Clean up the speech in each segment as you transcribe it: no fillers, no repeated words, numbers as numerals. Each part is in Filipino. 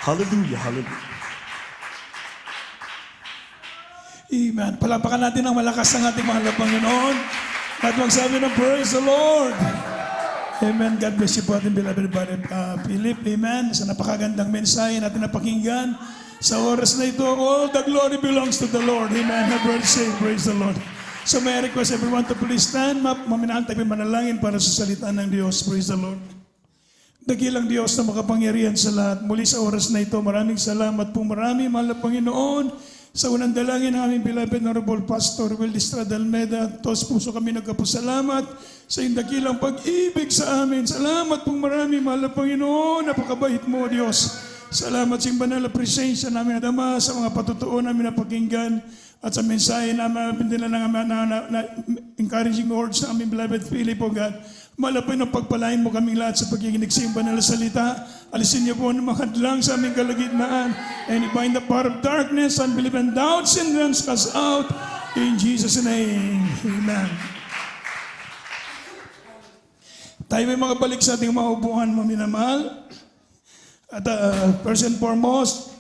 Hallelujah, hallelujah. Amen. Palapakan natin ng malakas ang ating mahal na Panginoon at magsabi ng praise the Lord. Amen. God bless you po ating beloved brother Philip. Amen. Sa napakagandang mensahe natin napakinggan. Sa oras na ito, all the glory belongs to the Lord. Amen. Have a say, praise the Lord. So may I request everyone to please stand up. Maminahan tayo manalangin para sa salita ng Diyos. Praise the Lord. Dakilang Diyos na makapangyarihan sa lahat. Muli sa oras na ito, maraming salamat po. Marami, mahal na Panginoon. Sa unang dalangin ng aming beloved Honorable Pastor Will Estrada Almeida, tos puso kami nagkapasalamat sa iyong dakilang pag-ibig sa amin. Salamat pong marami, mahal na Panginoon. Napakabait mo, Diyos. Salamat sa iyong banal na presensya namin at Ama, sa mga patutuon namin na pakinggan at sa mensahe namin pindila na encouraging words sa aming beloved Philip, O God. Malapay ng pagpalain mo kaming lahat sa pagkikinig sa iyong banal na salita. Alisin niyo po ang mga hadlang sa aming kalagitnaan. And bind the power of darkness, unbelief and doubt, hindrance cast out. In Jesus' name, amen. Tayo may makabalik sa ating mga upuan, maminamahal. At first and foremost,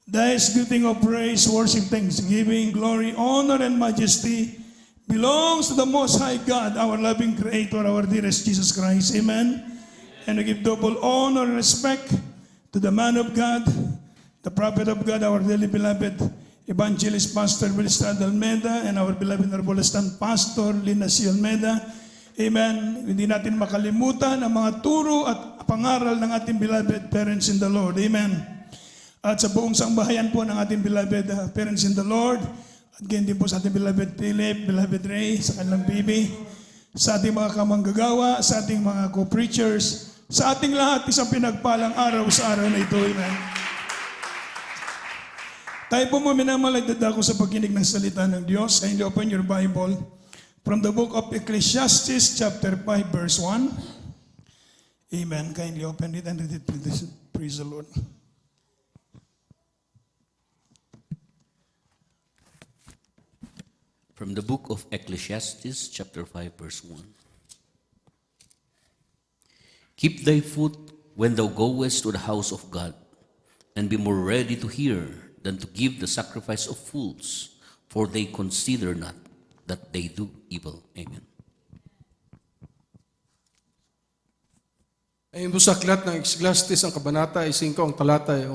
the giving of praise, worship, thanksgiving, glory, honor, and majesty belongs to the Most High God, our loving Creator, our dearest Jesus Christ. Amen. And we give double honor and respect to the man of God, the prophet of God, our dearly beloved evangelist Pastor Will Estrada Almeida, and our beloved Honorable Assistant Pastor Lina C. Almeida. Amen. Hindi natin makalimutan ang mga turo at pangaral ng ating beloved parents in the Lord. Amen. At sa buong sangbahayan po ng ating beloved parents in the Lord, at ganyan din po sa ating beloved Philip, beloved Ray, sa kanilang baby, sa ating mga kamanggagawa, sa ating mga co-preachers, sa ating lahat, isang pinagpalang araw sa araw na ito. Amen. Tayo po mo minamalagdad ako sa pagkinig ng salita ng Diyos. Kindly open your Bible from the book of Ecclesiastes chapter 5 verse 1. Amen. Kindly open it and read it. Praise the Lord. From the book of Ecclesiastes, chapter 5, verse 1. Keep thy foot when thou goest to the house of God, and be more ready to hear than to give the sacrifice of fools, for they consider not that they do evil. Amen. Ayon po sa aklat ng Ecclesiastes, ang kabanata ay 5, ang talata ay 1.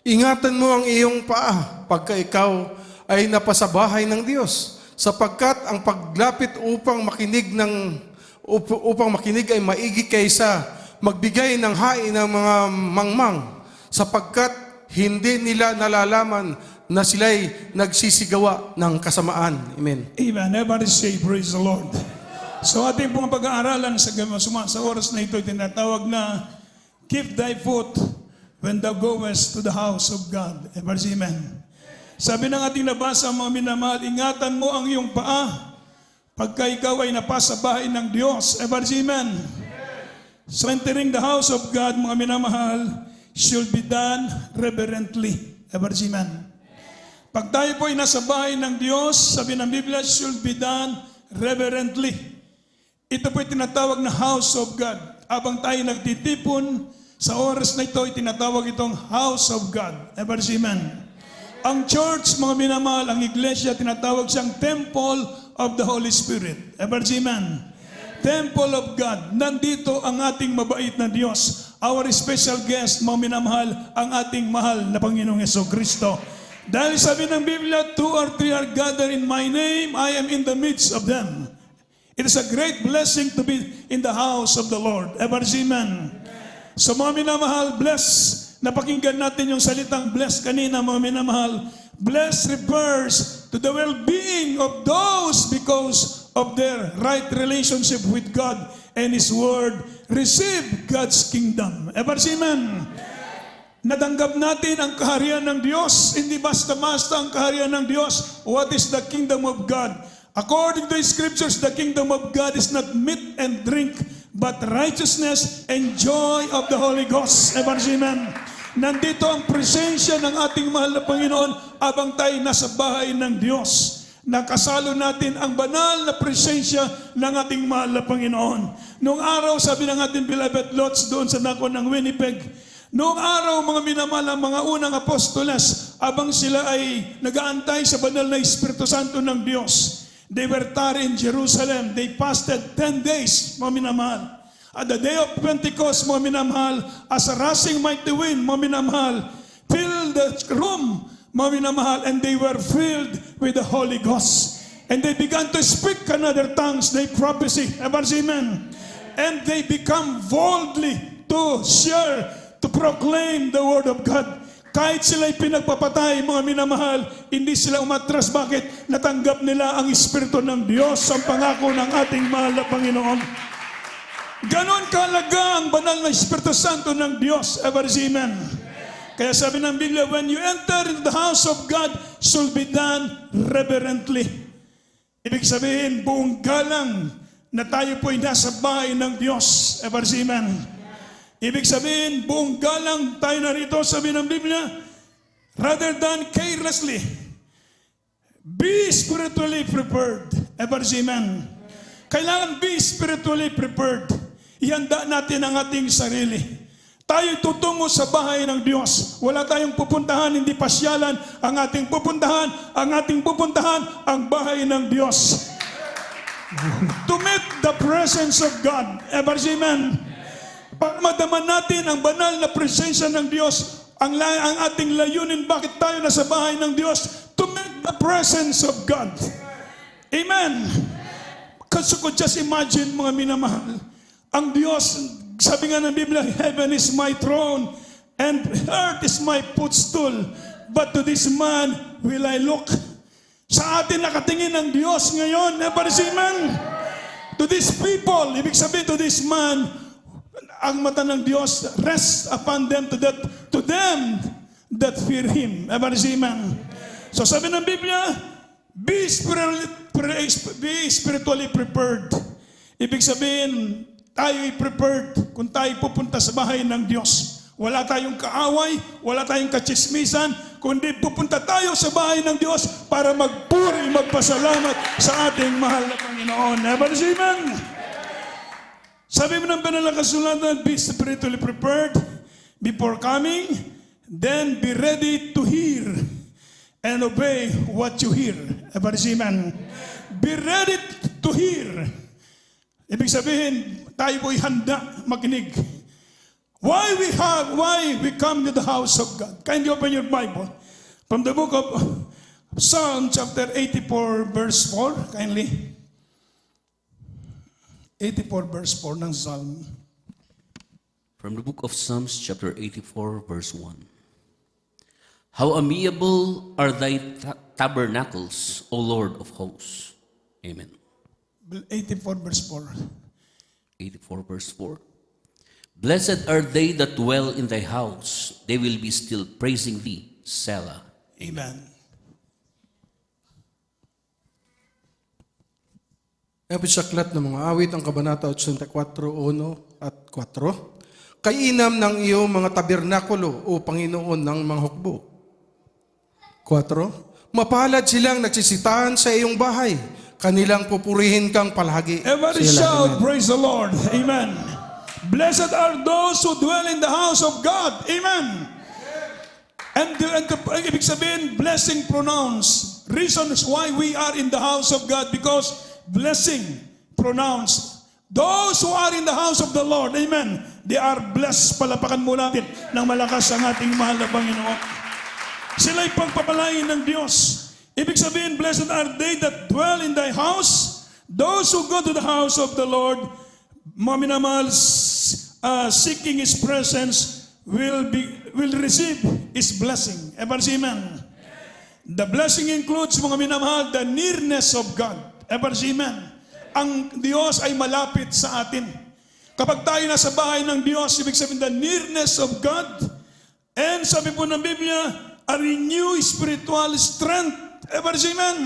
Ingatan mo ang iyong paa pagka ikaw ay napasabahay ng Diyos, sapagkat ang paglapit upang makinig ay maigi kaysa magbigay ng hain ng mga mangmang, sapagkat hindi nila nalalaman na sila'y nagsisigawa ng kasamaan. Amen. Amen. Everybody say, praise the Lord. So ating pong pag-aaralan sa oras na ito, tinatawag na, keep thy foot when thou goest to the house of God. Everybody say, amen. Sabi ng ating nabasa, mga minamahal, ingatan mo ang iyong paa pagka ikaw ay napasa bahay ng Diyos. Everybody say, amen. So entering the house of God, mga minamahal, should be done reverently. Everybody say, amen. Pag tayo po ay nasa bahay ng Diyos, sabi ng Biblia, should be done reverently. Ito po ay tinatawag na house of God. Habang tayo nagtitipon, sa oras na ito, ay tinatawag itong house of God. Everybody say, amen. Ang church, mga minamahal, ang iglesia, tinatawag siyang temple of the Holy Spirit. Everybody say, amen. Temple of God. Nandito ang ating mabait na Diyos. Our special guest, mga minamahal, ang ating mahal na Panginoong Jesucristo. Dahil sabi ng Biblia, 2 or 3 are gathered in my name, I am in the midst of them. It is a great blessing to be in the house of the Lord. Everybody say, amen. So mga minamahal, bless. Napakinggan natin yung salitang bless kanina, mga minamahal. Bless refers to the well-being of those because of their right relationship with God and His Word. Receive God's kingdom. Ever say amen? Natanggap natin ang kaharian ng Diyos. Hindi basta-basta ang kaharian ng Diyos. What is the kingdom of God? According to the scriptures, the kingdom of God is not meat and drink, but righteousness and joy of the Holy Ghost. Ever say amen? Nandito ang presensya ng ating mahal na Panginoon habang tayo nasa bahay ng Diyos. nakasalo natin ang banal na presensya ng ating mahal na Panginoon. Noong araw, sabi ng ating beloved Lots doon sa dako ng Winnipeg, noong araw, mga minamahal, ang mga unang apostoles, abang sila ay nag-aantay sa banal na Espiritu Santo ng Diyos, they were tarry in Jerusalem. They fasted 10 days, mga minamahal. At the day of Pentecost, mga minamahal, as a rushing mighty wind, mga minamahal, filled the room, mga minamahal, and they were filled with the Holy Ghost. And they began to speak another tongues, they prophesy, amen. And they become boldly to share, to proclaim the word of God. Kahit sila'y pinagpapatay, mga minamahal, hindi sila umatras. Bakit? Natanggap nila ang Espiritu ng Diyos, ang pangako ng ating mahal na Panginoon. Ganon kahalaga ang banal na Espiritu Santo ng Diyos, amen. Kaya sabi ng Biblia, when you enter into the house of God, should be done reverently. Ibig sabihin, buong galang na tayo po'y nasa bahay ng Diyos. Amen. Ibig sabihin, buong galang tayo narito, sabi ng Biblia, rather than carelessly, be spiritually prepared. Amen. Kailangan be spiritually prepared. Ihanda natin ang ating sarili. Tayo tutungo sa bahay ng Diyos. Wala tayong pupuntahan, hindi pasyalan. Ang ating pupuntahan ang bahay ng Diyos. To meet the presence of God. Amen. Para madaman natin ang banal na presensya ng Diyos, ang ating layunin, bakit tayo nasa bahay ng Diyos? To meet the presence of God. Amen. Kasi ko just imagine, mga minamahal, ang Diyos, sabi nga ng Biblia, heaven is my throne and earth is my footstool. But to this man will I look. Sa atin nakatingin ang Diyos ngayon. Amen. To these people, ibig sabihin to this man, ang mata ng Diyos rest upon them to them that fear Him. Amen. So sabi ng Biblia, be spiritually prepared. Ibig sabihin, tayo'y prepared kung tayo pupunta sa bahay ng Diyos. Wala tayong kaaway, wala tayong katsismisan, kundi pupunta tayo sa bahay ng Diyos para magpuri, magpasalamat sa ating mahal na Panginoon. Amen. Sabi mo ng banal na kasulatan, be spiritually prepared before coming, then be ready to hear and obey what you hear. Amen. Be ready to hear. Ibig sabihin, tayo po'y handa makinig. Why we come to the house of God? Kindly open your Bible from the book of Psalm chapter 84 verse 4. Kindly. 84 verse 4 ng Psalm. From the book of Psalms, chapter 84, verse 1. How amiable are thy tabernacles, O Lord of hosts. Amen. 84 verse 4. 84, verse 4. Blessed are they that dwell in thy house. They will be still praising thee. Selah. Amen. Episaklat ng mga awit ang Kabanata 84, 1 at 4. Kainam ng iyong mga tabernakulo, O Panginoon ng mga hukbo. 4. Mapalad silang nagsisitahan sa iyong bahay. Kanilang pupurihin kang palagi. Everybody shout, praise the Lord. Amen. Blessed are those who dwell in the house of God. Amen. And ibig sabihin, blessing pronounced. Reasons why we are in the house of God, because blessing pronounced. Those who are in the house of the Lord, amen, they are blessed. Palapakan mo natin ng malakas ang ating mahal na Panginoon. Sila'y pagpapalain ng Diyos. Ibig sabihin, blessed are they that dwell in thy house. Those who go to the house of the Lord, maminamahal, seeking His presence, will receive His blessing. Amen. The blessing includes, mga minamahal, the nearness of God. Amen. Ang Diyos ay malapit sa atin. Kapag tayo nasa bahay ng Diyos, ibig sabihin, the nearness of God. And sabi po ng Biblia, a renewed spiritual strength. Amen.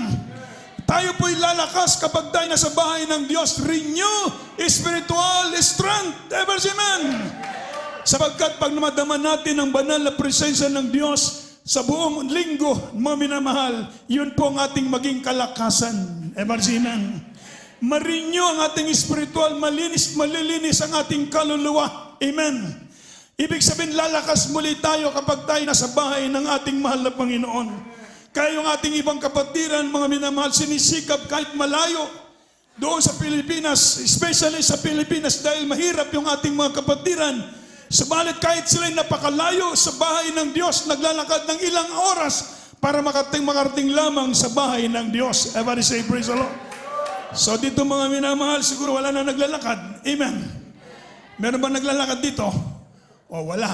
Tayo po'y lalakas kapag tayo nasa bahay ng Diyos. Renew spiritual strength. Amen. Sapagkat pag namadama natin ang banal na presensya ng Diyos, sa buong linggo, mga minamahal, yun po ang ating maging kalakasan. Amen. Marinyo ang ating spiritual, malilinis ang ating kaluluwa. Amen. Ibig sabihin, lalakas muli tayo kapag tayo nasa bahay ng ating mahal na Panginoon. Kaya yung ating ibang kapatiran, mga minamahal, sinisikap kahit malayo doon sa Pilipinas, especially sa Pilipinas dahil mahirap yung ating mga kapatiran. Subalit kahit sila'y napakalayo sa bahay ng Diyos, naglalakad ng ilang oras para makarating lamang sa bahay ng Diyos. Everybody say, praise the Lord. So dito mga minamahal, siguro wala na naglalakad. Amen. Meron ba naglalakad dito? O wala.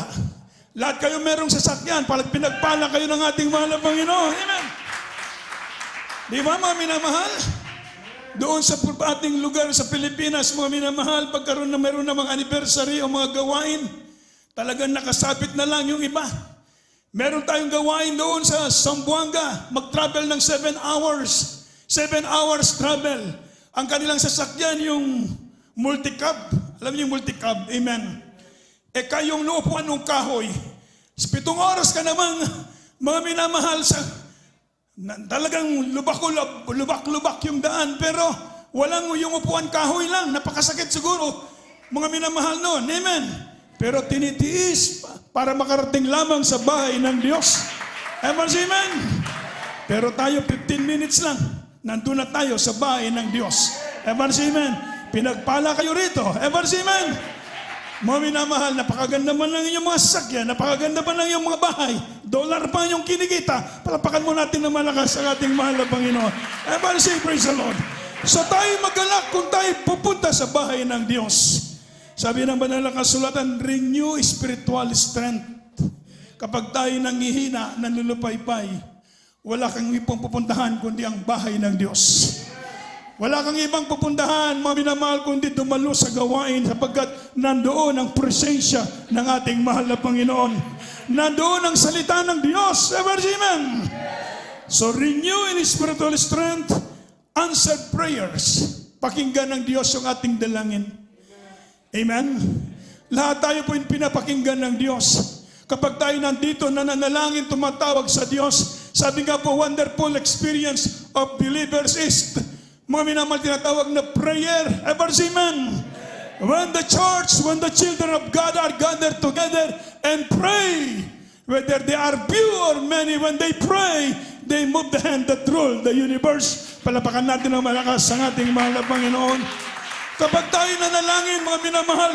Lahat kayo merong sasakyan, pinagpala kayo ng ating mahal na Panginoon. Amen. Di ba mga minamahal? Doon sa ating lugar sa Pilipinas, mga minamahal, pagkaroon na meron na mga anniversary o mga gawain, talagang nakasapit na lang yung iba. Meron tayong gawain doon sa Zamboanga, mag-travel ng 7 hours. 7 hours travel. Ang kanilang sasakyan, yung multicab. Alam niyo yung multicab? Amen. Kayong nuupuan ng kahoy. 7 oras ka namang, mga minamahal, talagang lubak-lubak yung daan. Pero walang yung upuan kahoy lang. Napakasakit siguro, mga minamahal noon. Amen. Pero tinitiis para makarating lamang sa bahay ng Diyos. Amen. Pero tayo 15 minutes lang. Nandun na tayo sa bahay ng Diyos. Amen. Pinagpala kayo rito. Amen. Mga minamahal, napakaganda man lang yung mga sasakyan, napakaganda man lang yung mga bahay, dollar pa yung kinikita, palapakan mo natin na malakas ang ating mahal na Panginoon. Amen. Praise the Lord. So tayo magalak kung tayo pupunta sa bahay ng Diyos. Sabi ng banal na kasulatan, renew spiritual strength. Kapag tayo nanghihina, nanlulupaypay, wala kang ibang pupuntahan kundi ang bahay ng Diyos. Wala kang ibang pupuntahan, mga minamahal, kundi dumalo sa gawain sapagkat nandoon ang presensya ng ating mahal na Panginoon. Nandoon ang salita ng Diyos. Amen. So renew in spiritual strength, answered prayers. Pakinggan ng Diyos yung ating dalangin. Amen. Lahat tayo po yung pinapakinggan ng Diyos. Kapag tayo nandito, nananalangin, tumatawag sa Diyos, sabi nga po, wonderful experience of believers is, mga minamahal, tinatawag na prayer. Amen. When the church, when the children of God are gathered together and pray, whether they are few or many, when they pray, they move the hand that rule the universe. Palapakan natin ang malakas ang ating mahal na Panginoon. Kapag tayo nanalangin, mga minamahal,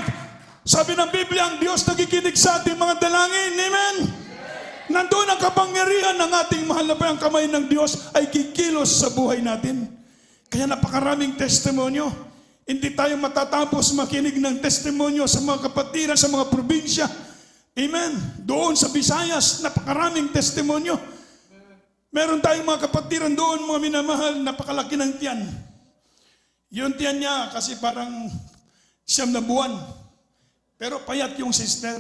sabi ng Biblia, ang Diyos nakikinig sa ating mga dalangin. Amen. Nandoon ang kapangyarihan ng ating mahal na ang kamay ng Diyos ay kikilos sa buhay natin. Kaya napakaraming testimonyo. Hindi tayo matatapos makinig ng testimonyo sa mga kapatiran, sa mga probinsya. Amen. Doon sa Visayas, napakaraming testimonyo. Meron tayong mga kapatiran doon, mga minamahal, napakalaki ng tiyan. Yung tiyan niya kasi parang 9 na buwan. Pero payat yung sister.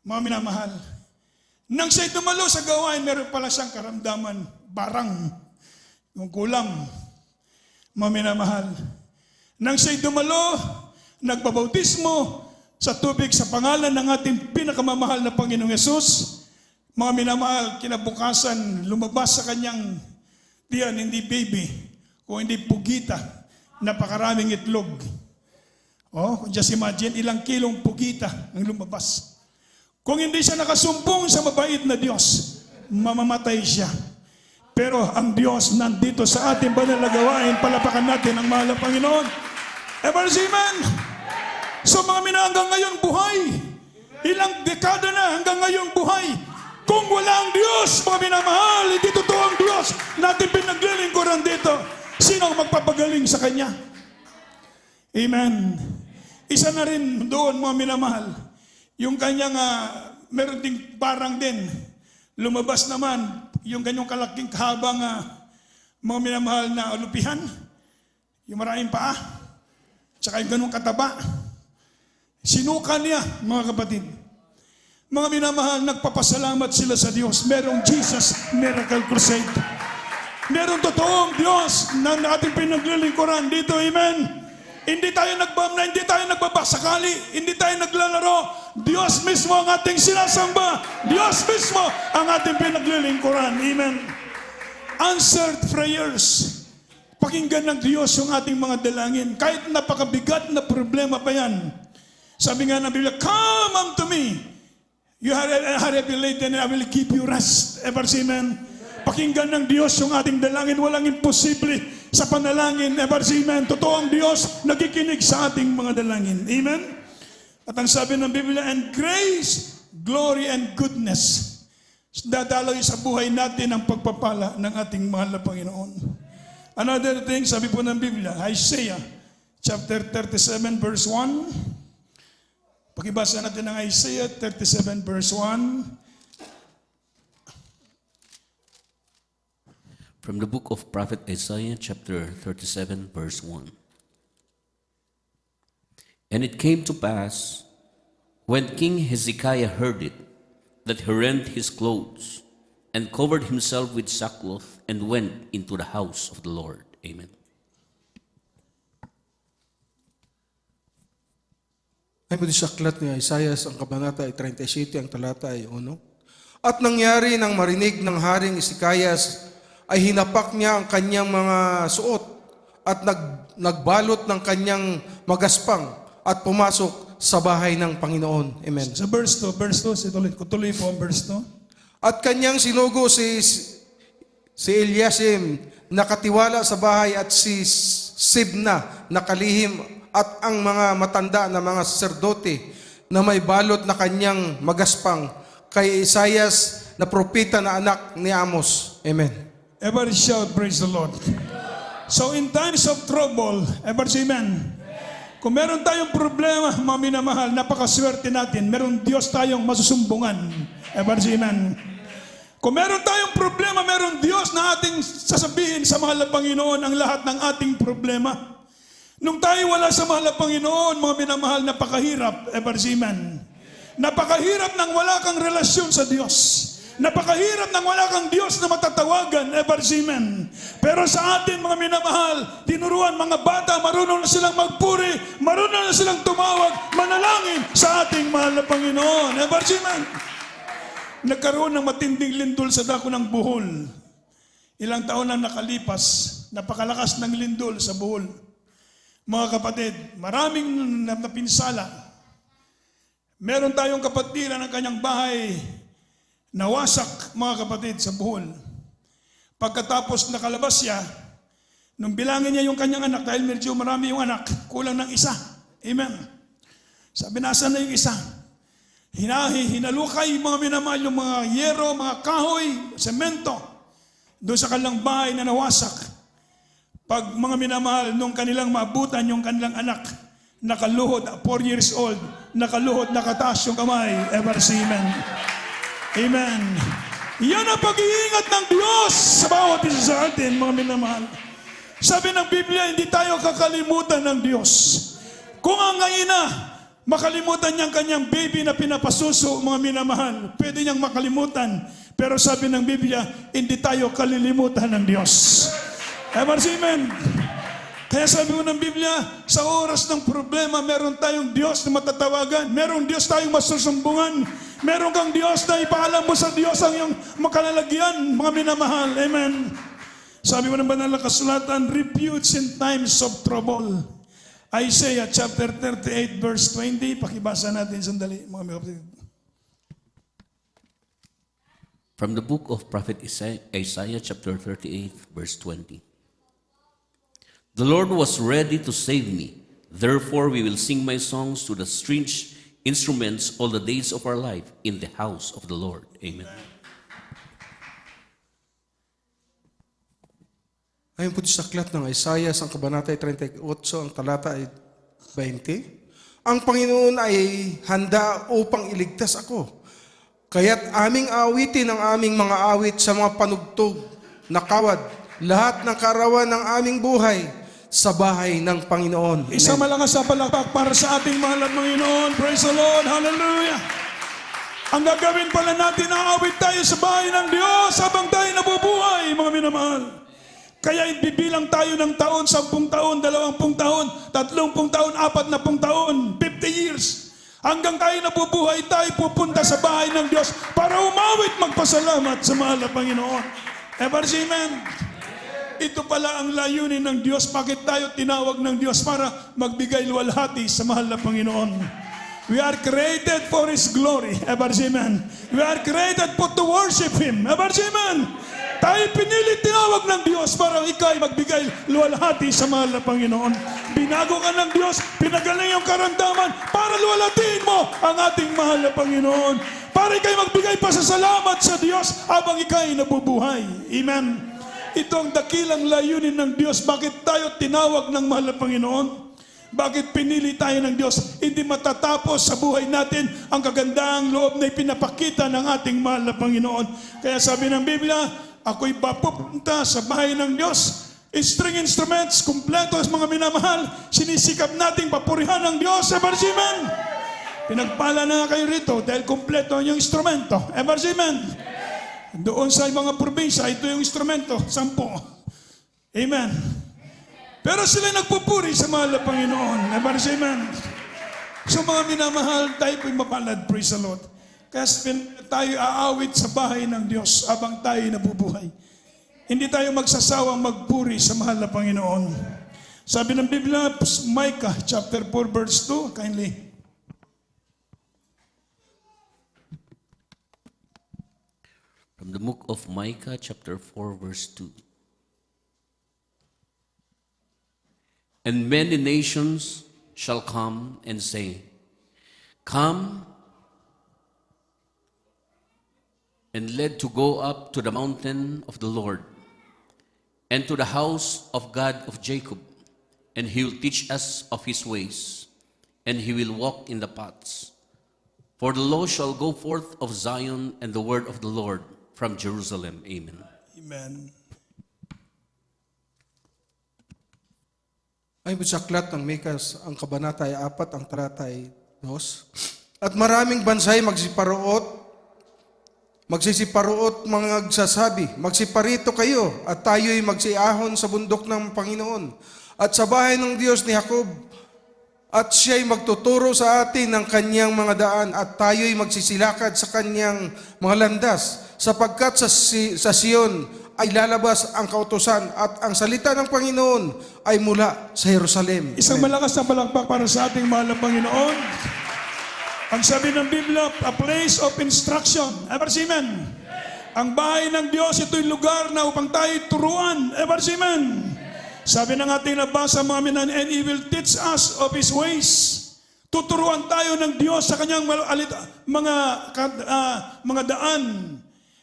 Mga minamahal. Nang siya'y dumalo sa gawain, meron pala siyang karamdaman, barang, yung kulam. Mga minamahal. Nang siya'y dumalo, nagbabautismo sa tubig sa pangalan ng ating pinakamamahal na Panginoong Yesus, mga minamahal, kinabukasan, lumabas sa kanyang tiyan, hindi baby, kung hindi pugita, napakaraming itlog. Oh, just imagine, ilang kilong pugita ang lumabas. Kung hindi siya nakasumpong sa mabait na Diyos, mamamatay siya. Pero ang Diyos nandito sa ating banal na gawain, palapakan natin ang mahal na Panginoon. Amen. So mga hanggang ngayon buhay, ilang dekada na hanggang ngayon buhay. Kung wala ang Diyos, mga minamahal, hindi totoo ang Diyos natin pinaglilingkuran dito. Sino ang magpapagaling sa Kanya? Amen. Isa na rin doon, mga minamahal, yung kanyang, meron ding parang din, lumabas naman, yung ganyong kalaking kahabang, mga minamahal na alupihan, yung maraming paa, tsaka yung ganyong kataba. Sinuka niya, mga kapatid. Mga minamahal, nagpapasalamat sila sa Diyos. Merong Jesus Miracle Crusade. Merong totoong Diyos na ating pinaglilingkuran dito, amen. Hindi tayo nagbamna, hindi tayo nagbabasakali, hindi tayo naglalaro. Diyos mismo ang ating sinasamba. Diyos mismo ang ating pinaglilingkuran. Amen. Answered prayers. Pakinggan ng Diyos yung ating mga dalangin. Kahit napakabigat na problema pa yan. Sabi nga ng Biblia, come unto me. You are heavy laden and I will give you rest. Ever see, amen? Pakinggan ng Diyos yung ating dalangin. Walang imposible sa panalangin. Ever see, amen? Totoo ang Diyos nakikinig sa ating mga dalangin. Amen? At ang sabi ng Biblia, and grace, glory, and goodness. Dadaloy sa buhay natin ang pagpapala ng ating mahal na Panginoon. Another thing, sabi po ng Biblia, Isaiah chapter 37 verse 1. Pakibasa natin ng Isaiah 37 verse 1. From the book of Prophet Isaiah, chapter 37, verse 1. And it came to pass, when King Hezekiah heard it, that he rent his clothes, and covered himself with sackcloth, and went into the house of the Lord. Amen. Ay po sa aklat ni Isaiah, ang kabanata ay 37, ang talata ay 1. At nangyari nang marinig ng Haring Hezekias, ay hinapak niya ang kanyang mga suot at nagbalot ng kanyang magaspang at pumasok sa bahay ng Panginoon. Amen. Sa verse 2, tuloy po ang verse 2. At kanyang sinugo si Eliasim nakatiwala sa bahay at si Sibna nakalihim at ang mga matanda na mga saserdote na may balot na kanyang magaspang kay Isaias na propeta na anak ni Amos. Amen. Ever shout, praise the Lord. So in times of trouble, ever say amen. Kung meron tayong problema, mga minamahal, napakaswerte natin. Meron Diyos tayong masusumbungan. Ever say amen. Kung meron tayong problema, meron Diyos na ating sasabihin sa mahal na Panginoon ang lahat ng ating problema. Nung tayo wala sa mahal na Panginoon, mga minamahal, napakahirap. Ever say amen. Napakahirap nang wala kang relasyon sa Diyos. Napakahirap nang wala kang Diyos na matatawagan, ever see, amen. Pero sa atin, mga minamahal, tinuruan mga bata, marunong na silang magpuri, marunong na silang tumawag, manalangin sa ating mahal na Panginoon, ever see, amen. Nagkaroon ng matinding lindol sa dako ng Bohol. Ilang taon na nakalipas, napakalakas ng lindol sa Bohol. Mga kapatid, maraming napinsala. Meron tayong kapatiran ng kanyang bahay, nawasak, mga kapatid, sa Bohol. Pagkatapos nakalabas siya, nung bilangin niya yung kanyang anak, dahil medyo marami yung anak, kulang ng isa. Amen. Sabi, nasaan na yung isa? Hinalukay, mga minamahal, yung mga yero, mga kahoy, semento, doon sa kanilang bahay na nawasak. Pag mga minamahal, nung kanilang maabutan yung kanilang anak, nakaluhod, 4 years old, nakaluhod, nakataas yung kamay, ever see, amen. Amen. Yan ang pag-iingat ng Diyos sa bawat isa sa atin, mga minamahal. Sabi ng Biblia, hindi tayo kakalimutan ng Diyos. Kung ang ina, makalimutan niyang kanyang baby na pinapasuso, mga minamahal, pwede niyang makalimutan. Pero sabi ng Biblia, hindi tayo kalilimutan ng Diyos. Amen. Kaya sabi mo ng Biblia, sa oras ng problema, meron tayong Diyos na matatawagan. Meron Diyos tayong masusumbungan. Meron kang Diyos na ipaalam mo sa Diyos ang iyong makalalagyan, mga minamahal. Amen. Sabi mo ng banal na kasulatan, refuge in times of trouble. Isaiah chapter 38 verse 20. Pakibasa natin sandali, mga kapatid. From the book of Prophet Isaiah chapter 38 verse 20. The Lord was ready to save me. Therefore we will sing my songs to the stringed instruments all the days of our life in the house of the Lord. Amen. Ayon po sa aklat ng Isaiah, ang kabanata ay 38, ang talata ay 20. Ang Panginoon ay handa upang iligtas ako. Kaya't aming awitin ang aming mga awit sa mga panugtog na kawad, lahat ng kaarawan ng aming buhay sa bahay ng Panginoon. Isang malakas na palakpak para sa ating mahal na Panginoon. Praise the Lord. Hallelujah. Ang gagawin pala natin, aawit tayo sa bahay ng Diyos habang tayo nabubuhay, mga minamahal. Kaya ibibilang tayo ng taon, 10 taon, 20 taon, 30 taon, 40 taon, 50 years. Hanggang tayo nabubuhay, tayo pupunta sa bahay ng Diyos para umawit magpasalamat sa mahal na Panginoon. Ever see, amen? Ito pala ang layunin ng Diyos. Bakit tayo tinawag ng Diyos? Para magbigay luwalhati sa mahal na Panginoon. We are created for His glory. Ever see, amen? We are created for to worship Him. Ever see, amen? Tayo pinili, tinawag ng Diyos para ikaw ay magbigay luwalhati sa mahal na Panginoon. Binago ka ng Diyos, pinagaling yung karamdaman para luwalhatiin mo ang ating mahal na Panginoon. Para ikaw magbigay pasasalamat sa Diyos habang ikaw ay nabubuhay. Amen. Ito ang dakilang layunin ng Diyos. Bakit tayo tinawag ng mahal na Panginoon? Bakit pinili tayo ng Diyos? Hindi matatapos sa buhay natin ang kagandahang loob na ipinapakita ng ating mahal na Panginoon. Kaya sabi ng Biblia, ako'y papupunta sa bahay ng Diyos. String instruments, kumpleto sa mga minamahal. Sinisikap nating papurihan ng Diyos. Ebersimen! Pinagpala na kayo rito dahil kumpleto ang instrumento. Ebersimen! Doon sa mga probinsya, ito yung instrumento. 10. Amen. Pero sila nagpupuri sa mahal na Panginoon. Ebersimen! So mga minamahal, tayo po'y mapalad. Praise the Lord. Kaya tayo aawit sa bahay ng Diyos habang tayo nabubuhay. Hindi tayo magsasawang magpuri sa mahal na Panginoon. Sabi ng Biblia, Micah chapter 4 verse 2, kindly. From the book of Micah chapter 4 verse 2. And many nations shall come and say, Come and led to go up to the mountain of the Lord, and to the house of God of Jacob, and He will teach us of His ways, and He will walk in the paths. For the law shall go forth of Zion, and the word of the Lord from Jerusalem. Amen. Amen. Ay sa aklat ng Mikas, ang kabanata ay 4, ang talata ay 2. At maraming bansay magsisiparuot mga nagsasabi, magsiparito kayo at tayo'y magsiahon sa bundok ng Panginoon at sa bahay ng Diyos ni Jacob, at siya'y magtuturo sa atin ng kanyang mga daan at tayo'y magsisilakad sa kanyang mga landas, sapagkat sa Sion ay lalabas ang kautusan at ang salita ng Panginoon ay mula sa Jerusalem. Isang malakas na palakpak para sa ating mahal na Panginoon. Ang sabi ng Biblia, a place of instruction. Ebersimen. Ang bahay ng Diyos, ito'y lugar na upang tayo turuan. Ebersimen. Sabi ng ating nabasa mga minan, and He will teach us of His ways. Tuturuan tayo ng Diyos sa kanyang mga daan.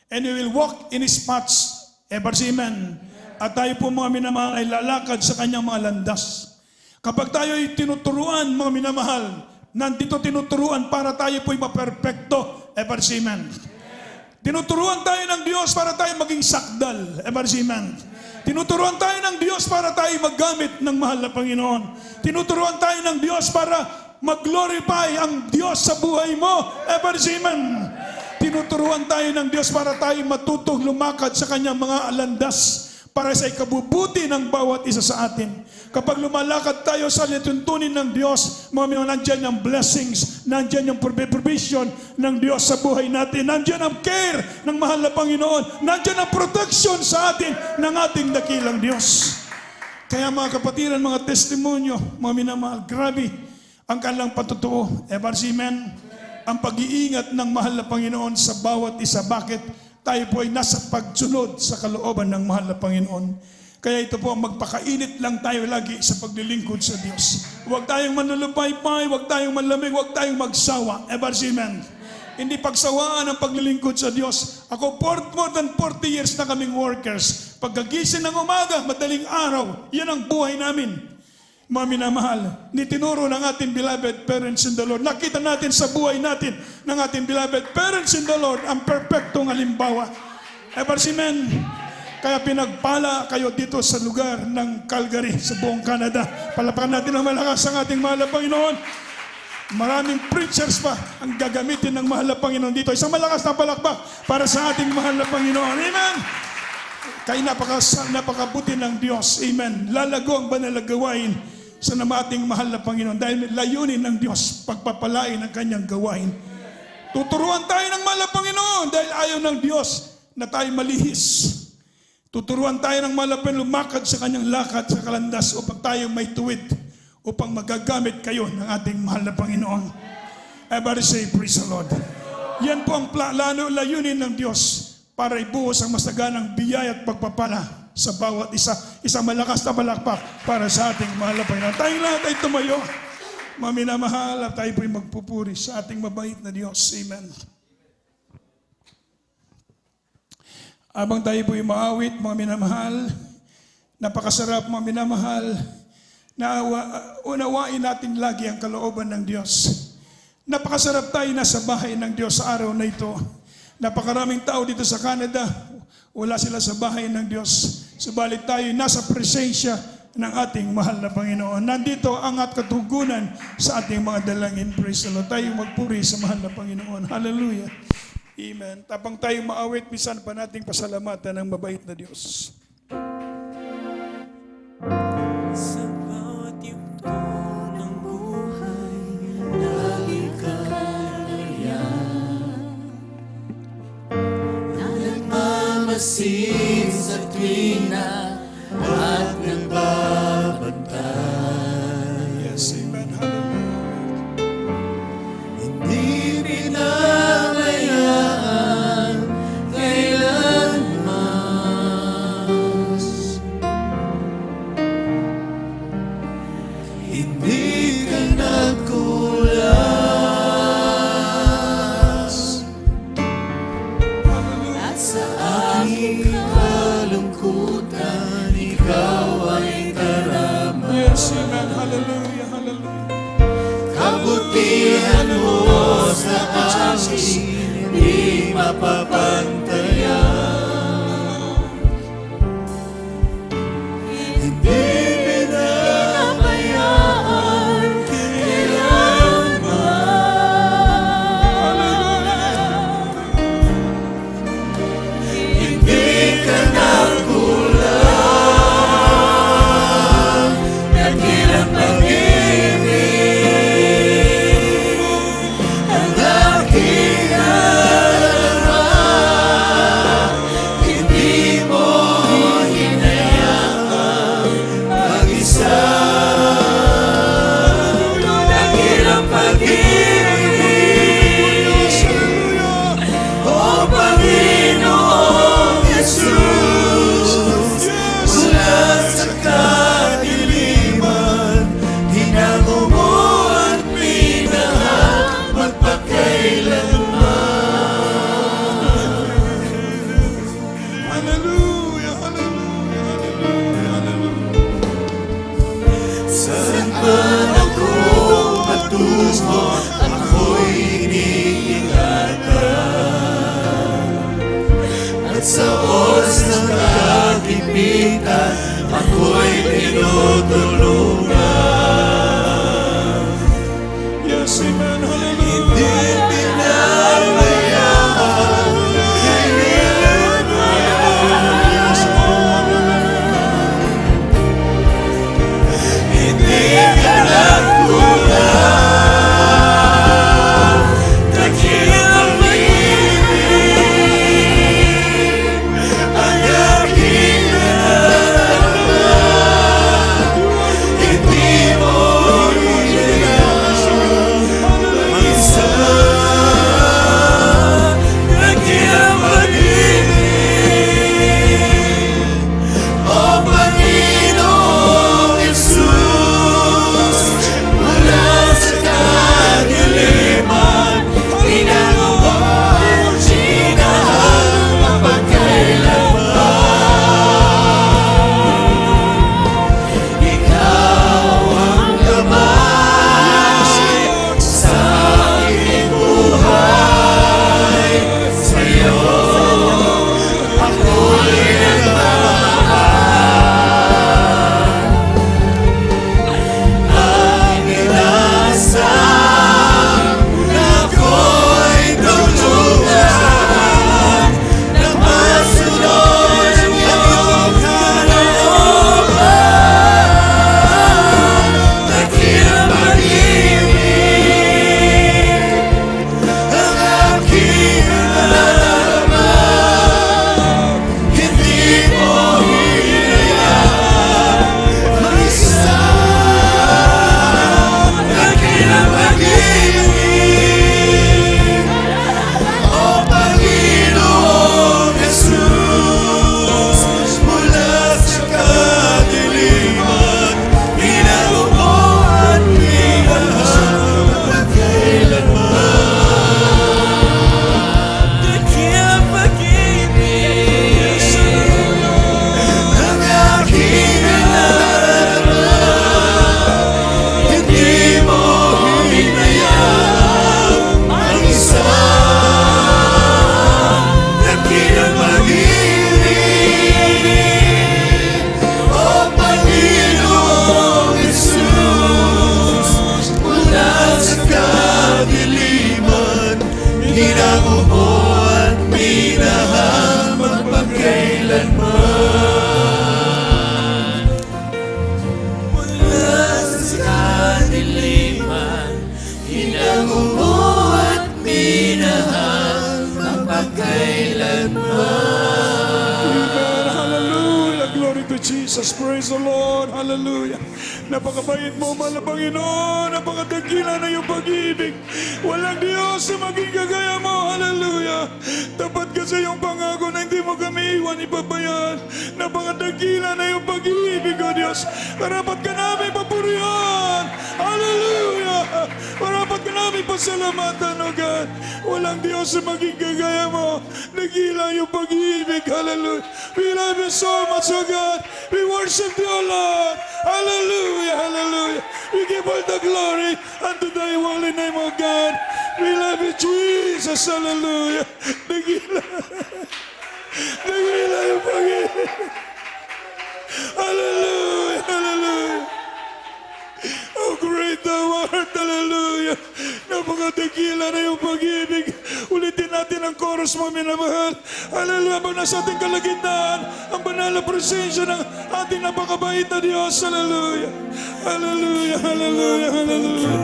And He will walk in His paths. Ebersimen. At tayo po mga minamahal ay lalakad sa kanyang mga landas. Kapag tayo ay tinuturuan, mga minamahal, nandito tinuturuan para tayo po'y maperpekto. Ebersimen. Tinuturuan tayo ng Diyos para tayo maging sakdal. Ebersimen. Tinuturuan tayo ng Diyos para tayo maggamit ng mahal na Panginoon. Tinuturuan tayo ng Diyos para mag-glorify ang Diyos sa buhay mo. Ebersimen. Tinuturuan tayo ng Diyos para tayo matutong lumakad sa kanyang mga landas para sa ikabubuti ng bawat isa sa atin. Kapag lumalakad tayo sa lituntunin ng Diyos, nandiyan yung blessings, nandiyan yung provision ng Diyos sa buhay natin, nandiyan ang care ng mahal na Panginoon, nandiyan ang protection sa atin ng ating dakilang Diyos. Kaya mga kapatiran, mga testimonyo, mga minamahal, grabe ang kanilang patutuo. Ebersimen, ang pag-iingat ng mahal na Panginoon sa bawat isa. Bakit? Tayo po ay nasa pagsunod sa kalooban ng mahal na Panginoon. Kaya ito po, magpakainit lang tayo lagi sa paglilingkod sa Diyos. Huwag tayong manlulupay-pay, huwag tayong manlamig, huwag tayong magsawa. Ebersimen. Hindi pagsawaan ang paglilingkod sa Diyos. Ako, more than 40 years na kaming workers. Pagkagising ng umaga, madaling araw, yan ang buhay namin. Mga minamahal, nitinuro ng ating beloved parents in the Lord. Nakita natin sa buhay natin ng ating beloved parents in the Lord ang perpektong halimbawa. Ebersimen. Kaya pinagpala kayo dito sa lugar ng Calgary, sa buong Canada. Palapakan natin ng malakas ang ating mahal na Panginoon. Maraming preachers pa ang gagamitin ng mahal na Panginoon dito. Isang malakas na palakpak para sa ating mahal na Panginoon. Amen! Kaya napakabuti ng Diyos. Amen. Lalago ang banal na gawain sa namating mahal na Panginoon. Dahil layunin ng Diyos, pagpapalain ang kanyang gawain. Tuturuan tayo ng mahal na Panginoon dahil ayaw ng Diyos na tayo malihis. Tuturuan tayo ng mahal na Panginoon lumakad sa kanyang lakad sa kalandas upang tayo may tuwid, upang magagamit kayo ng ating mahal na Panginoon. Everybody say, praise the Lord. Yan po ang layunin ng Diyos para ibuhos ang masaganang biyaya at pagpapala sa bawat isa. Isang malakas na palakpak para sa ating mahal na Panginoon. Tayong lahat ay tumayo. Mga minamahal, at tayo po'y magpupuri sa ating mabait na Diyos. Amen. Abang tayo po'y maawit, mga minamahal, napakasarap mga minamahal, na unawain natin lagi ang kalooban ng Diyos. Napakasarap tayo nasa bahay ng Diyos sa araw na ito. Napakaraming tao dito sa Canada, wala sila sa bahay ng Diyos. Subalit tayo nasa presensya ng ating mahal na Panginoon. Nandito ang katugunan sa ating mga dalangin. Praise the Lord. Tayo magpuri sa mahal na Panginoon. Hallelujah. Amen. Tapang tayo maawit, minsan pa nating pasalamatan ng mabait na Diyos. Sa bawat yugto ng buhay, lagi nagmamasid sa tuwina at nagbabantay. Yes, amen. Hallelujah. Hindi pinabayaan kailanman. Hindi ka nagkulas. At sa aking kalungkutan, ikaw ay darama. Yes, amen. Hallelujah. Hallelujah. Kabutihan mo sa akin, di mapapantayan. Hindi pinabayaan kailanman. Hindi ka nagkulang, dakilang pag-ibig, ang aking alaman. Hindi mo hinayaang mag-isa, dakilang pag-ibig, o Panginoong Jesus. Mula sa kadiliman, hinango mo at minahal magpakailanman. Hallelujah. Hallelujah. Hallelujah. Hallelujah. Saan man ako patungo, ako'y iniingatan. At sa oras ng kagipitan, ako'y tinutulungan. Yes, amen. Hallelujah. Hindi pinabayaan kailanman. Hindi ka nagkulang, Inangubo at minahal magpagkailanman. Mula sa kadiliman, inangubo at minahal magpagkailanman. Amen. Hallelujah. Glory to Jesus. Praise the Lord. Hallelujah. Napakabait mo, mahal na Panginoon. Napakadakila na iyong pag-ibig. Walang Diyos na maging kagaya mo. Hallelujah. Tapat ka sa iyong pangako na hindi mo kami iwan, ipabayaan. Napakadakila na iyong pag-ibig, O Diyos. Karapat ka namin papurihan. Hallelujah. Karapat ka namin pasalamatan, O God. Walang Diyos na maging kagaya mo. Nagila iyong pag-ibig. Hallelujah. We love you so much, O God. We worship you, O Lord. Hallelujah, hallelujah. We give all the glory unto thy holy name, O God. We love you, Jesus. Hallelujah. Nagila. Nagila yung pag-ibig. Hallelujah, hallelujah. Oh, great thou art, hallelujah. Napakadakila na yung pag-ibig. Ulitin natin ang chorus mo, minamahal. Hallelujah, pag nasa ating kalagitnaan, ang banal na presensya ng ating napakabait na Diyos. Hallelujah. Hallelujah, hallelujah, hallelujah.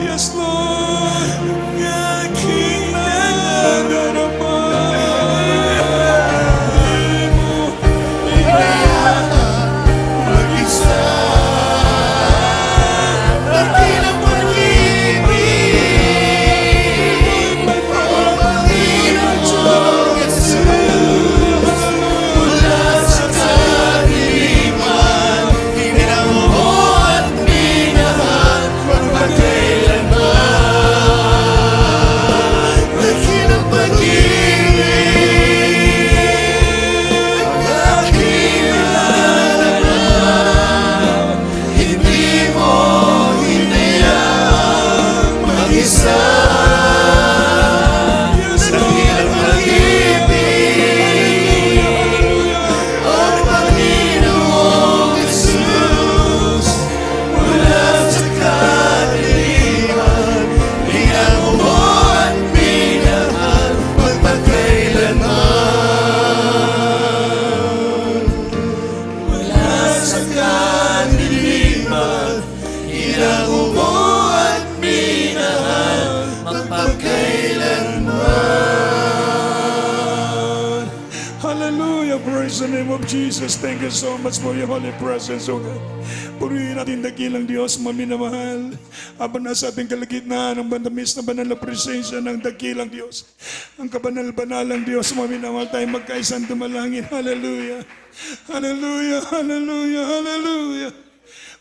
Yes, Lord. Aking nadarama. Mag-isa, dakilang pag-ibig, ang Panginoong Jesus. Mula sa kadiliman, inangubo at minahal magpagkailanman. Dakilang pag-ibig, ang aking nararamdaman. Hindi mo hinayang mag-isa. Dakilang pag-ibig, ang Panginoong Jesus. Mula sa kadiliman, inangubo at minahal magpagkailanman. Mula sa kadiliman, inangubo at minahal magpagkailanman. Hallelujah. Praise the name of Jesus. Thank you so much for your holy presence, O God. Purihin natin dakilang Diyos, maminamahal. Habang nasa ating kalagitnaan, ang bandamis na banal na presensya ng dakilang Diyos. Ang kabanal-banalang Diyos, maminamahal tayo magkaisang dumalangin. Hallelujah. Hallelujah. Hallelujah. Hallelujah.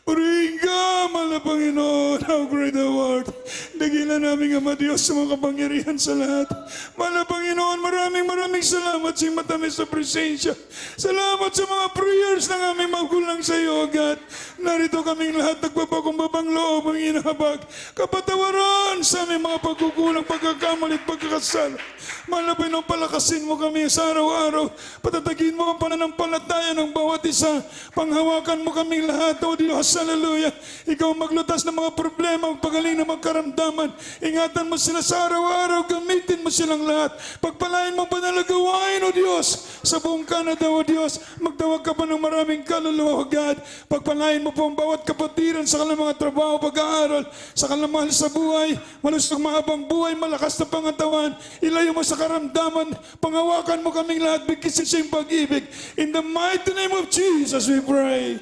Purihin ka, mahal na Panginoon. How great thou art. Dakilan namin, Ama Diyos, sa mga kapangyarihan sa lahat. Mahal na Panginoon, maraming salamat sa iyong matamis na presensya. Salamat sa mga prayers ng aming magulang sa iyo, God. Narito kaming lahat nagpapakumbabang loob ang inahabag. Kapatawaran sa aming mga pagkukulang, pagkakamali at pagkakasala. Mahal na Panginoon, palakasin mo kami sa araw-araw. Patatagin mo ang pananampalataya ng bawat isa. Panghawakan mo kaming lahat, O Diyos. Hallelujah. Ikaw maglutas ng mga problema, magpagaling ng magkaramdaman. Ingatan mo sila sa araw-araw, gamitin mo silang lahat. Pagpalain mo panalagawain, O Diyos, sa buong Canada, O Diyos. Magtawag ka pa ng maraming kaluluwa, O God. Pagpalain mo po ang bawat kapatiran sa kanilang mga trabaho, pag-aaral, sa kanilang mahal sa buhay, malusog mahabang buhay, malakas na pangatawan. Ilayo mo sa karamdaman, panghawakan mo kaming lahat, bigkisin sa iyong pag-ibig. In the mighty name of Jesus, we pray.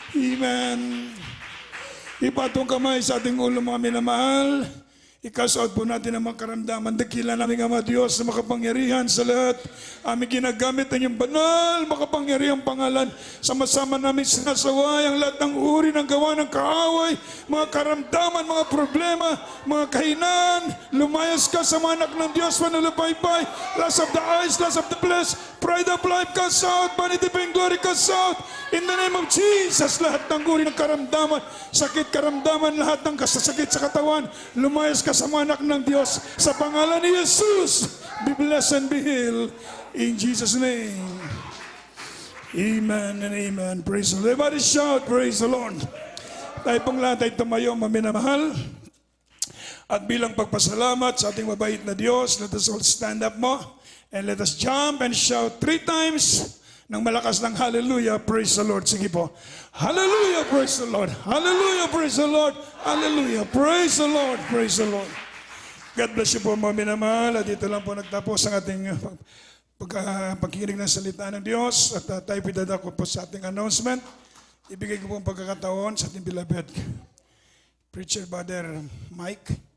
Amen. Ipatong kamay sa ating ulo, mga minamahal. Ikasaot po natin ang mga karamdaman. Dakila namin, Ama Diyos, na makapangyarihan sa lahat. Aming ginagamit ang iyong banal, makapangyarihang pangalan. Sama-sama namin sinasaway ang lahat ng uri ng gawa ng kaaway, mga karamdaman, mga problema, mga kahinaan. Lumayas ka sa mga anak ng Diyos, panulapaypay. Lust of the eyes, lust of the flesh, pride of life, cast out. Vanity, vain glory, cast out. In the name of Jesus, lahat ng uri ng karamdaman, sakit karamdaman, lahat ng kasasakit sa katawan, lumayas ka sa mga anak ng Diyos. Sa pangalan ni Jesus, be blessed and be healed. In Jesus' name. Amen and amen. Praise the Lord. Everybody shout, praise the Lord. Tayo pong lahat ay tumayo, maminamahal. At bilang pagpasalamat sa ating mabait na Diyos, let us all stand up mo and let us jump and shout 3 times ng malakas ng hallelujah, praise the Lord. Sige po. Hallelujah, praise the Lord. Hallelujah, praise the Lord. Hallelujah, praise the Lord, praise the Lord. God bless you po mga minamahal. At dito lang po nagtapos ang ating pagkikinig ng salita ng Diyos. At tayo pidadako po sa ating announcement. Ibigay ko po ang pagkakataon sa ating beloved Preacher Brother Mike.